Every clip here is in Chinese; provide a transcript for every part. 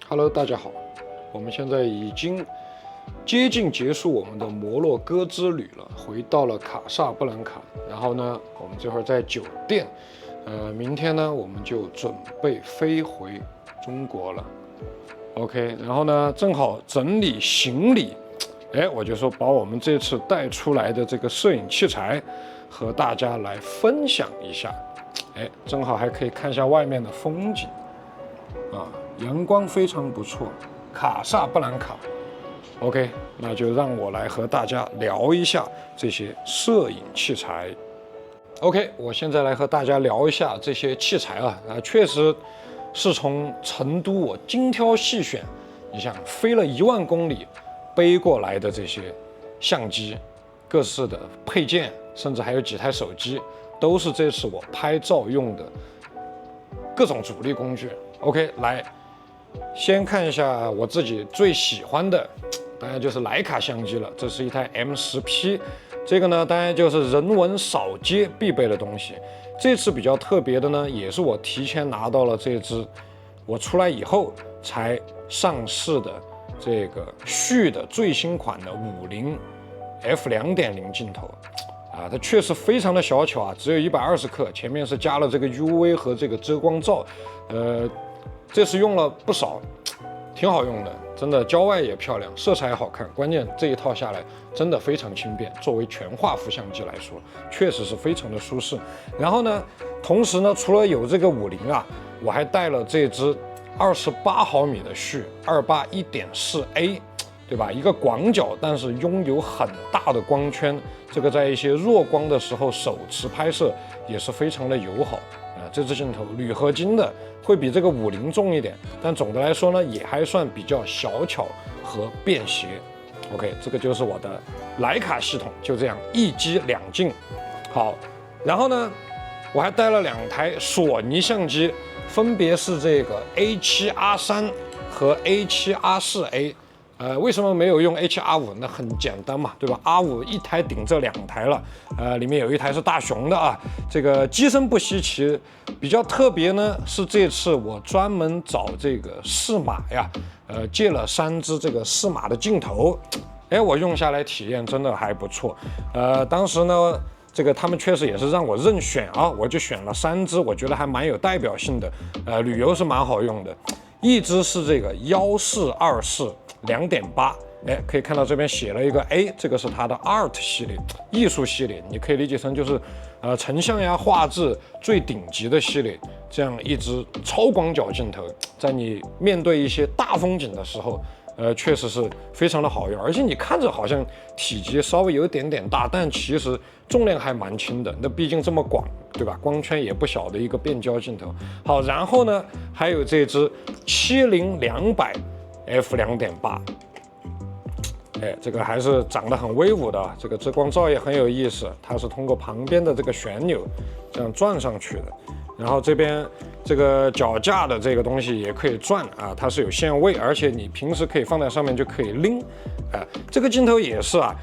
Hello，大家好，我们现在已经接近结束我们的摩洛哥之旅了，回到了卡萨布兰卡。然后呢，我们这会儿在酒店，明天呢我们就准备飞回中国了。OK， 然后呢正好整理行李，我就说把我们这次带出来的这个摄影器材和大家来分享一下，正好还可以看一下外面的风景啊。阳光非常不错，卡萨布兰卡。OK， 那就让我来和大家聊一下这些摄影器材。OK， 我现在来和大家聊一下这些器材啊，确实是从成都我精挑细选，你想飞了1万公里背过来的这些相机、各式的配件，甚至还有几台手机，都是这次我拍照用的各种主力工具。OK， 来。先看一下我自己最喜欢的，当然就是徕卡相机了。这是一台 M10P， 这个呢，当然就是人文扫街必备的东西。这次比较特别的呢，也是我提前拿到了这支我出来以后才上市的这个续的最新款的50 f2.0 镜头啊，它确实非常的小巧啊，只有120克，前面是加了这个 UV 和这个遮光罩，这次用了不少，挺好用的，真的郊外也漂亮，色彩也好看，关键这一套下来真的非常轻便，作为全画幅相机来说，确实是非常的舒适。然后呢，同时呢，除了有这个50啊，我还带了这支28毫米的续28 1.4A， 对吧？一个广角，但是拥有很大的光圈，这个在一些弱光的时候手持拍摄也是非常的友好。这支镜头铝合金的，会比这个50重一点，但总的来说呢，也还算比较小巧和便携。OK， 这个就是我的徕卡系统，就这样一机2镜。好，然后呢，我还带了2台索尼相机，分别是这个 A7R3 和 A7R4A。为什么没有用 H-R5？ 那很简单嘛，对吧 ？R5 一台顶这2台了，里面有一台是大熊的啊，这个机身不稀奇，比较特别呢是这次我专门找这个适马呀，借了3支这个适马的镜头，我用下来体验真的还不错，当时呢。这个他们确实也是让我任选啊，我就选了3支，我觉得还蛮有代表性的，旅游是蛮好用的。一支是这个1424 2.8，可以看到这边写了一个 A， 这个是它的 Art 系列，艺术系列，你可以理解成就是成像呀、画质最顶级的系列，这样一支超广角镜头，在你面对一些大风景的时候。确实是非常的好用，而且你看着好像体积稍微有点点大，但其实重量还蛮轻的。那毕竟这么广，对吧？光圈也不小的一个变焦镜头。好，然后呢，还有这支70 200 f2.8，这个还是长得很威武的。这个遮光罩也很有意思，它是通过旁边的这个旋钮这样转上去的。然后这边这个脚架的这个东西也可以转啊，它是有限位，而且你平时可以放在上面就可以拎，这个镜头也是啊，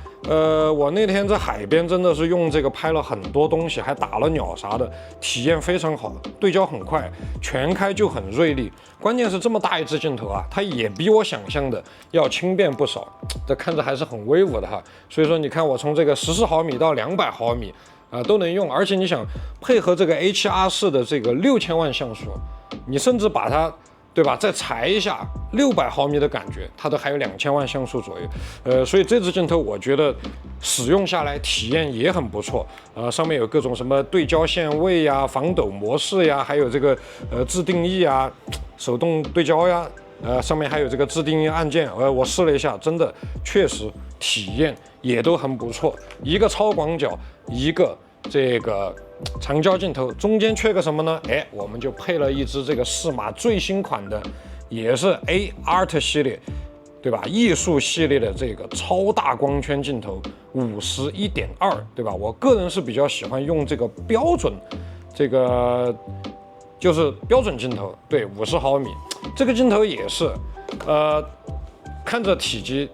我那天在海边真的是用这个拍了很多东西，还打了鸟啥的，体验非常好，对焦很快，全开就很锐利，关键是这么大一支镜头啊，它也比我想象的要轻便不少，这看着还是很威武的哈，所以说你看我从这个14毫米到200毫米。都能用，而且你想配合这个 A7R4 的这个6000万像素，你甚至把它，对吧？再裁一下600毫米的感觉，它都还有2000万像素左右。所以这支镜头我觉得使用下来体验也很不错。上面有各种什么对焦限位呀、防抖模式呀，还有这个自定义啊、手动对焦呀。上面还有这个自定义按键，我试了一下，真的确实体验也都很不错。一个超广角，一个这个长焦镜头，中间缺个什么呢？我们就配了一支这个适马最新款的，也是 A Art 系列，对吧？艺术系列的这个超大光圈镜头51.2，对吧？我个人是比较喜欢用这个标准，这个就是标准镜头，对，50毫米。这个镜头也是，看着体积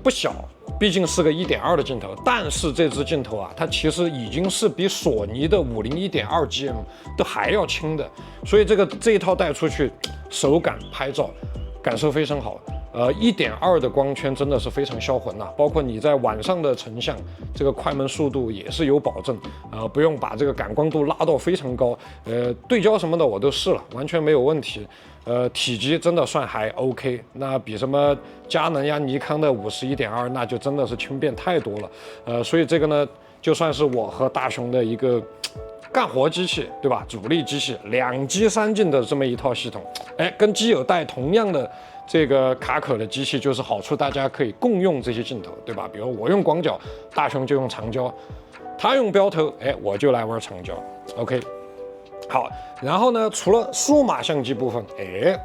不小，毕竟是个1.2的镜头，但是这支镜头啊，它其实已经是比索尼的50 1.2 GM 都还要轻的，所以这一套带出去，手感拍照感受非常好。1.2的光圈真的是非常销魂呐，包括你在晚上的成像，这个快门速度也是有保证，不用把这个感光度拉到非常高，对焦什么的我都试了，完全没有问题。体积真的算还 OK， 那比什么佳能呀、尼康的51.2那就真的是轻便太多了。所以这个呢，就算是我和大雄的一个干活机器，对吧？主力机器2机3镜的这么一套系统，跟基友带同样的这个卡可的机器，就是好处大家可以共用这些镜头，对吧？比如我用广角，大雄就用长焦，他用标头，我就来玩长焦。OK， 好，然后呢，除了数码相机部分，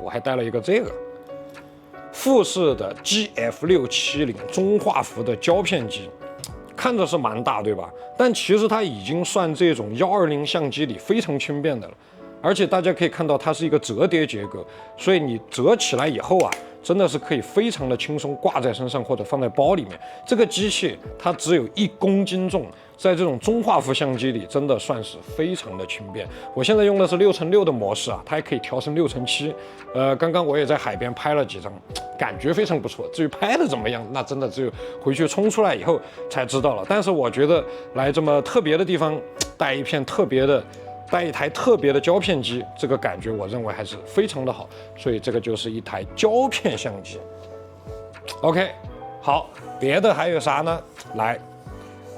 我还带了一个这个富士的 GF670中画幅的胶片机。看着是蛮大，对吧？但其实它已经算这种120相机里非常轻便的了，而且大家可以看到它是一个折叠结构，所以你折起来以后啊，真的是可以非常的轻松挂在身上或者放在包里面。这个机器它只有1公斤重，在这种中画幅相机里真的算是非常的轻便。我现在用的是6:6的模式啊，它还可以调成6:7。刚刚我也在海边拍了几张，感觉非常不错。至于拍的怎么样，那真的只有回去冲出来以后才知道了。但是我觉得来这么特别的地方，带一台特别的胶片机，这个感觉我认为还是非常的好。所以这个就是一台胶片相机。OK， 好，别的还有啥呢？来，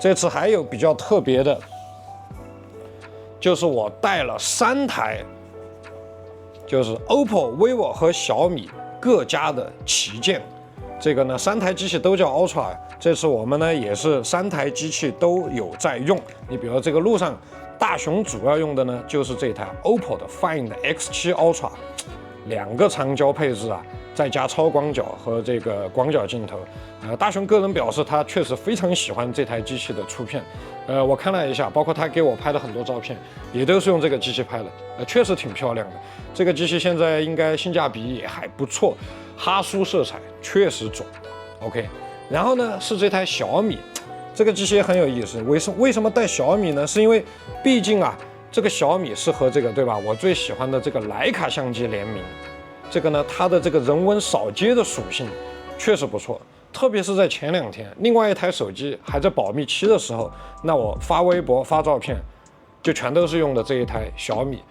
这次还有比较特别的，就是我带了3台。就是 OPPO、vivo 和小米各家的旗舰，这个呢3台机器都叫 Ultra， 这次我们呢也是3台机器都有在用。你比如这个路上，大雄主要用的呢就是这台 OPPO 的 Find X7 Ultra， 2个长焦配置啊，再加超广角和这个广角镜头。大雄个人表示他确实非常喜欢这台机器的出片。我看了一下，包括他给我拍的很多照片，也都是用这个机器拍的，确实挺漂亮的。这个机器现在应该性价比也还不错，哈苏色彩确实准。OK， 然后呢是这台小米，这个机器也很有意思。为什么带小米呢？是因为毕竟啊，这个小米是和这个对吧，我最喜欢的这个徕卡相机联名，这个呢它的这个人文扫街的属性确实不错。特别是在前2天，另外一台手机还在保密期的时候，那我发微博发照片，就全都是用的这一台小米。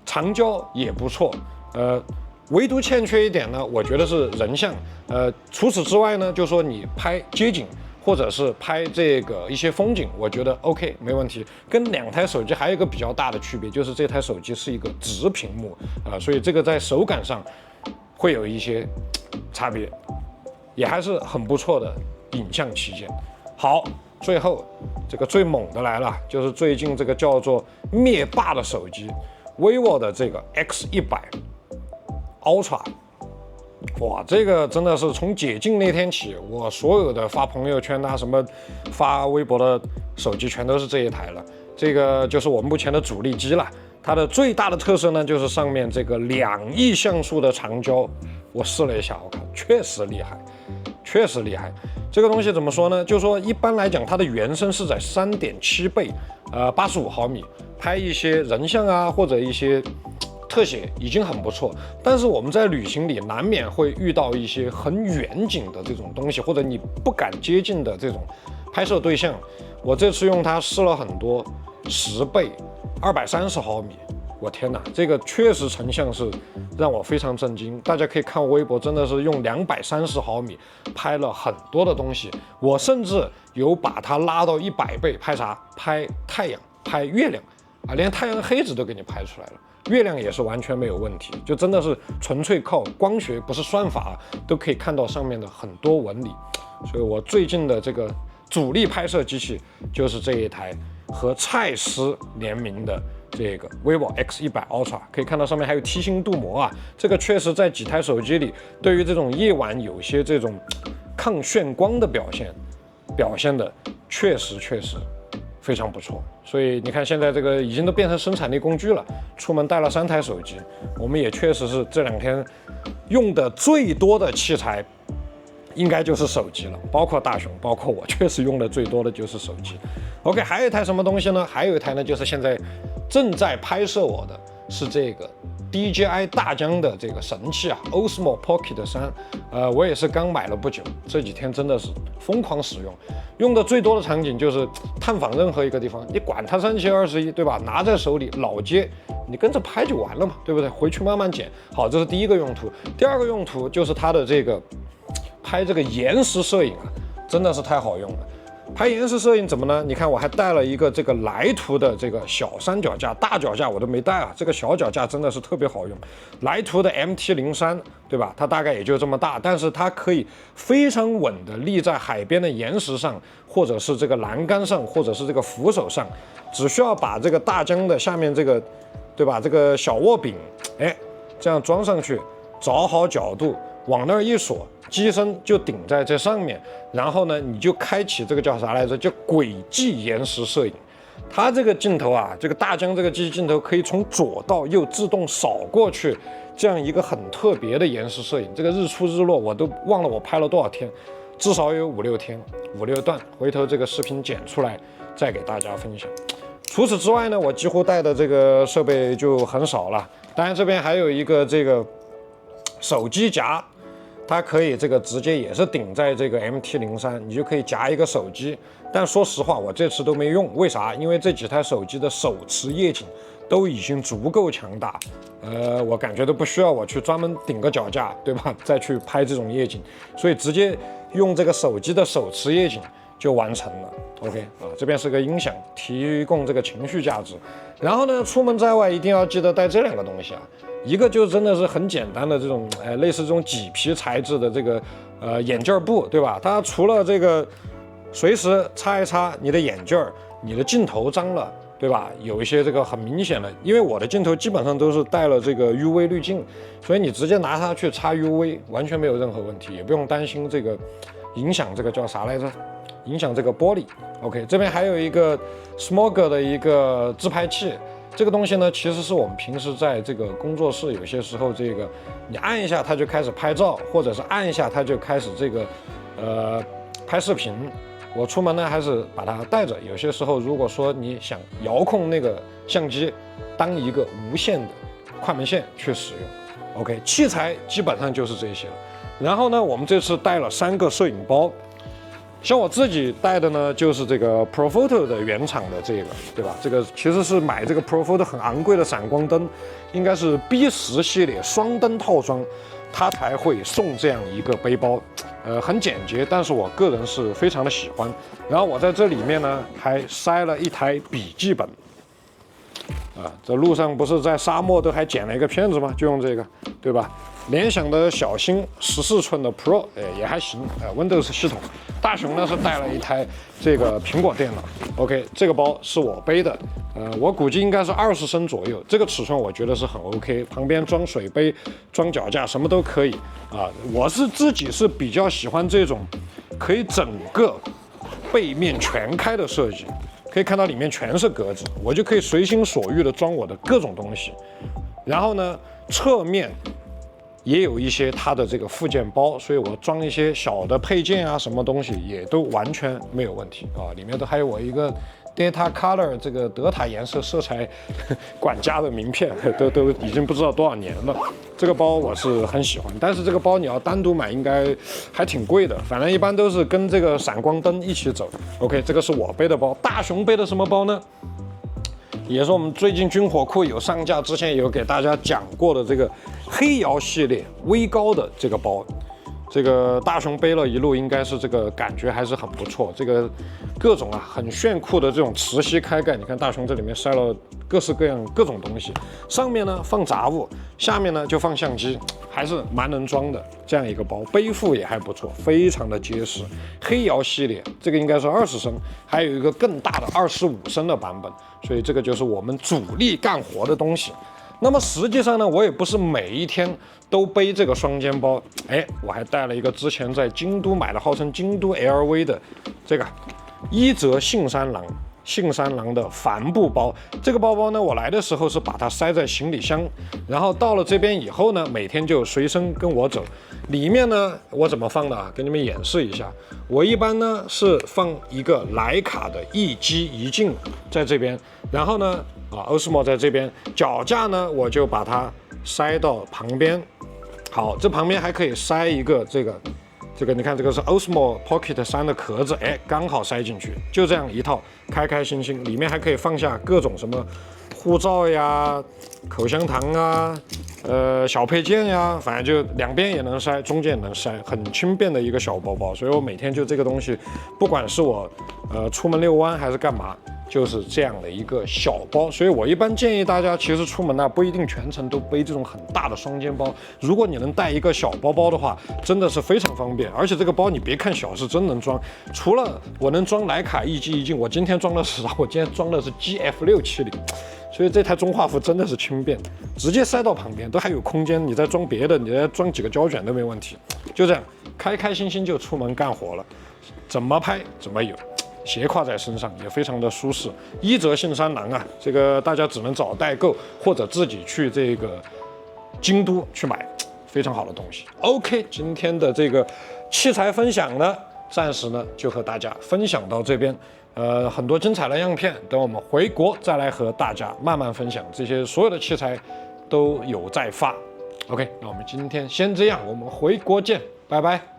长焦也不错，唯独欠缺一点呢，我觉得是人像。除此之外呢，就说你拍街景或者是拍这个一些风景，我觉得 OK 没问题。跟2台手机还有一个比较大的区别，就是这台手机是一个直屏幕所以这个在手感上会有一些差别。也还是很不错的影像旗舰。好，最后这个最猛的来了，就是最近这个叫做灭霸的手机 ，vivo 的这个 X100 Ultra， 哇，这个真的是从解禁那天起，我所有的发朋友圈什么发微博的手机全都是这一台了。这个就是我目前的主力机了。它的最大的特色呢，就是上面这个2亿像素的长焦，我试了一下，我靠，确实厉害。确实厉害，这个东西怎么说呢？就是说一般来讲，它的原生是在3.7倍，85毫米，拍一些人像啊或者一些特写已经很不错。但是我们在旅行里难免会遇到一些很远景的这种东西，或者你不敢接近的这种拍摄对象。我这次用它试了很多10倍，230毫米。我天哪，这个确实成像是让我非常震惊。大家可以看微博，真的是用230毫米拍了很多的东西。我甚至有把它拉到100倍，拍啥？拍太阳，拍月亮啊，连太阳黑子都给你拍出来了。月亮也是完全没有问题，就真的是纯粹靠光学，不是算法都可以看到上面的很多纹理。所以我最近的这个主力拍摄机器就是这一台和蔡司联名的这个 vivo X100 Ultra， 可以看到上面还有梯形镀膜啊，这个确实在几台手机里，对于这种夜晚有些这种抗眩光的表现的确实非常不错。所以你看现在这个已经都变成生产力工具了，出门带了3台手机，我们也确实是这2天用的最多的器材应该就是手机了，包括大雄，包括我，确实用的最多的就是手机。OK， 还有一台什么东西呢？还有一台呢，就是现在正在拍摄我的是这个 DJI 大疆的这个神器啊 Osmo Pocket 3，我也是刚买了不久，这几天真的是疯狂使用，用的最多的场景就是探访任何一个地方，你管它3721，对吧？拿在手里老接，你跟着拍就完了嘛，对不对？回去慢慢剪。好，这是第一个用途。第二个用途就是它的这个拍这个延时摄影啊，真的是太好用了。拍延时摄影怎么呢？你看我还带了一个这个莱图的这个小三脚架，大脚架我都没带啊，这个小脚架真的是特别好用。莱图的 MT-03，对吧？它大概也就这么大，但是它可以非常稳的立在海边的岩石上，或者是这个栏杆上，或者是这个扶手上，只需要把这个大疆的下面这个，对吧？这个小握柄，哎，这样装上去，找好角度，往那儿一锁，机身就顶在这上面，然后呢，你就开启这个叫啥来着？叫轨迹延时摄影。它这个镜头啊，这个大疆这个机器镜头可以从左到右自动扫过去，这样一个很特别的延时摄影。这个日出日落我都忘了我拍了多少天，至少有5、6天，5、6段。回头这个视频剪出来再给大家分享。除此之外呢，我几乎带的这个设备就很少了。当然这边还有一个这个手机夹。它可以这个直接也是顶在这个 MT-03，你就可以夹一个手机。但说实话，我这次都没用，为啥？因为这几台手机的手持夜景都已经足够强大，我感觉都不需要我去专门顶个脚架，对吧？再去拍这种夜景，所以直接用这个手机的手持夜景就完成了。OK 啊，这边是个音响，提供这个情绪价值。然后呢，出门在外一定要记得带这2个东西啊。一个就真的是很简单的这种，类似这种麂皮材质的这个眼镜布，对吧？它除了这个随时擦一擦你的眼镜，你的镜头脏了，对吧？有一些这个很明显的，因为我的镜头基本上都是带了这个 UV 滤镜，所以你直接拿它去擦 UV 完全没有任何问题，也不用担心这个影响这个叫啥来着？影响这个玻璃。OK， 这边还有一个 Smog 的一个自拍器。这个东西呢，其实是我们平时在这个工作室，有些时候这个你按一下它就开始拍照，或者是按一下它就开始这个拍视频。我出门呢还是把它带着，有些时候如果说你想遥控那个相机当一个无线的快门线去使用。OK， 器材基本上就是这些了。然后呢，我们这次带了3个摄影包。像我自己带的呢，就是这个 Profoto 的原厂的这个，对吧？这个其实是买这个 Profoto 很昂贵的闪光灯，应该是 B10系列双灯套装，它才会送这样一个背包。很简洁，但是我个人是非常的喜欢。然后我在这里面呢，还塞了一台笔记本。这路上不是在沙漠都还剪了一个片子吗？就用这个，对吧？联想的小新14寸的 Pro，也还行，Windows 系统。大雄呢是带了一台这个苹果电脑。OK， 这个包是我背的，我估计应该是20升左右，这个尺寸我觉得是很 OK， 旁边装水杯、装脚架什么都可以啊。我是自己是比较喜欢这种可以整个背面全开的设计。可以看到里面全是格子，我就可以随心所欲的装我的各种东西。然后呢，侧面也有一些它的这个附件包，所以我装一些小的配件啊，什么东西也都完全没有问题啊。里面都还有我一个 Data Color 这个德塔颜色色彩管家的名片，都已经不知道多少年了。这个包我是很喜欢，但是这个包你要单独买应该还挺贵的，反正一般都是跟这个闪光灯一起走。OK， 这个是我背的包。大雄背的什么包呢？也是我们最近军火库有上架，之前有给大家讲过的这个黑窑系列微高的这个包。这个大雄背了一路，应该是这个感觉还是很不错。这个各种很炫酷的这种磁吸开盖，你看大雄这里面塞了各式各样各种东西，上面呢放杂物，下面呢就放相机，还是蛮能装的这样一个包，背负也还不错，非常的结实。黑窑系列这个应该是20升，还有一个更大的25升的版本，所以这个就是我们主力干活的东西。那么实际上呢，我也不是每一天都背这个双肩包，我还带了一个之前在京都买的，号称京都 LV 的这个伊泽信三郎信三郎的帆布包。这个包包呢，我来的时候是把它塞在行李箱，然后到了这边以后呢，每天就随身跟我走。里面呢，我怎么放的啊？给你们演示一下。我一般呢是放一个徕卡的一机一镜在这边，然后呢，Osmo 在这边，脚架呢我就把它塞到旁边。好，这旁边还可以塞一个这个，你看这个是 Osmo Pocket 3的壳子，哎，刚好塞进去，就这样一套，开开心心。里面还可以放下各种什么护照呀、口香糖啊、小配件呀，反正就两边也能塞，中间也能塞，很轻便的一个小包包。所以我每天就这个东西，不管是我出门遛弯还是干嘛，就是这样的一个小包。所以我一般建议大家，其实出门呢不一定全程都背这种很大的双肩包，如果你能带一个小包包的话，真的是非常方便。而且这个包你别看小，是真能装。除了我能装徕卡一机一镜，我今天装的是啥？我今天装的是 GF670。所以这台中画幅真的是轻便，直接塞到旁边都还有空间，你再装别的，你再装几个胶卷都没问题。就这样，开开心心就出门干活了，怎么拍怎么有，斜挎在身上也非常的舒适。一则信三郎啊，这个大家只能找代购或者自己去这个京都去买，非常好的东西。OK， 今天的这个器材分享呢，暂时呢就和大家分享到这边。很多精彩的样片，等我们回国再来和大家慢慢分享。这些所有的器材都有在发。OK， 那我们今天先这样，我们回国见，拜拜。